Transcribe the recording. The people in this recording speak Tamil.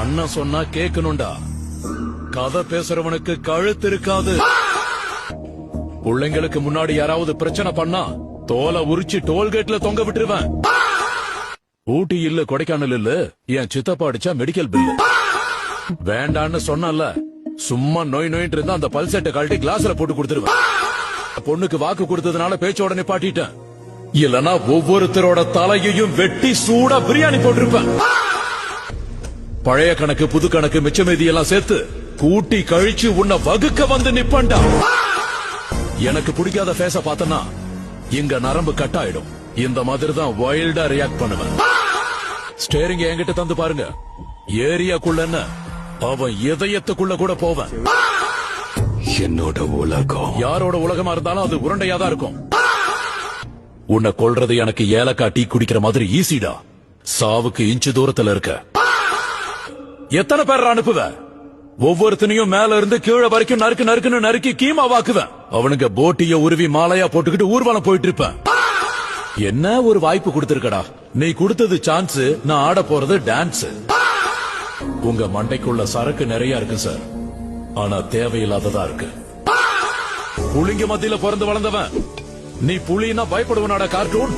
அண்ணன் சொன்னா கேட்கணும்டா. கதை பேசுறவனுக்கு கழுத்து இருக்காது. பிள்ளைங்களுக்கு முன்னாடி யாராவது பிரச்சனை பண்ணா தோலை உரிச்சு டோல்கேட்ல தொங்க விட்டுருவேன். ஊட்டி இல்ல கொடைக்கானல் இல்ல, என் சித்தப்பா அடிச்சா மெடிக்கல் பில்லு வேண்டான்னு சொன்னல. சும்மா நோய் நோயிட்டு இருந்தா அந்த பல்செட்டை கழட்டி கிளாஸ்ல போட்டு கொடுத்துருவேன். பொண்ணுக்கு வாக்கு கொடுத்ததுனால பேச்சோட நிப்பாட்டிட்டேன். இல்லனா ஒவ்வொருத்தரோட தலையையும் வெட்டி சூடா பிரியாணி போட்டிருப்பேன். பழைய கணக்கு புது கணக்கு மிச்ச மீதி எல்லாம் சேர்த்து கூட்டி கழிச்சு உன்னை வகுக்க வந்து நிப்பண்டா. எனக்கு பிடிக்காத ஃபேஸ பார்த்தனா இங்க நரம்பு கட் ஆயிடும். இந்த மாதிரி தான் வைல்டா ரியாக்ட் பண்ணுவேன். ஸ்டேரிங் என்கிட்ட தந்து பாருங்க. ஏரியாக்குள்ள அவன் இதயத்துக்குள்ள கூட போவேன். என்னோட உலகம் யாரோட உலகமா இருந்தாலும் அது உருண்டையா தான் இருக்கும். உன்னை கொல்றது எனக்கு ஏலக்காய் டீ குடிக்கிற மாதிரி ஈஸிடா. சாவுக்கு இன்ச்சு தூரத்துல இருக்க. எத்தனை பேர் அனுப்புவ? ஒவ்வொருத்தனையும் மேல இருந்து கீழே வரைக்கும் நறுக்கு நறுக்குன்னு நறுக்கி கீமா வாக்குவேன். அவனுங்க போட்டிய உருவி மாலையா போட்டுக்கிட்டு ஊர்வலம் போயிட்டு இருப்பேன். என்ன ஒரு வாய்ப்பு கொடுத்திருக்கடா. நீ கொடுத்தது சான்ஸ், நான் ஆட போறது டான்ஸ். உங்க மண்டைக்குள்ள சரக்கு நிறைய இருக்கு சார், ஆனா தேவையில்லாததா இருக்கு. புலிங்க மத்தியில பிறந்து வளர்ந்தவன் நீ. புலினா பயப்படுவனாடா கார்ட்டூன்.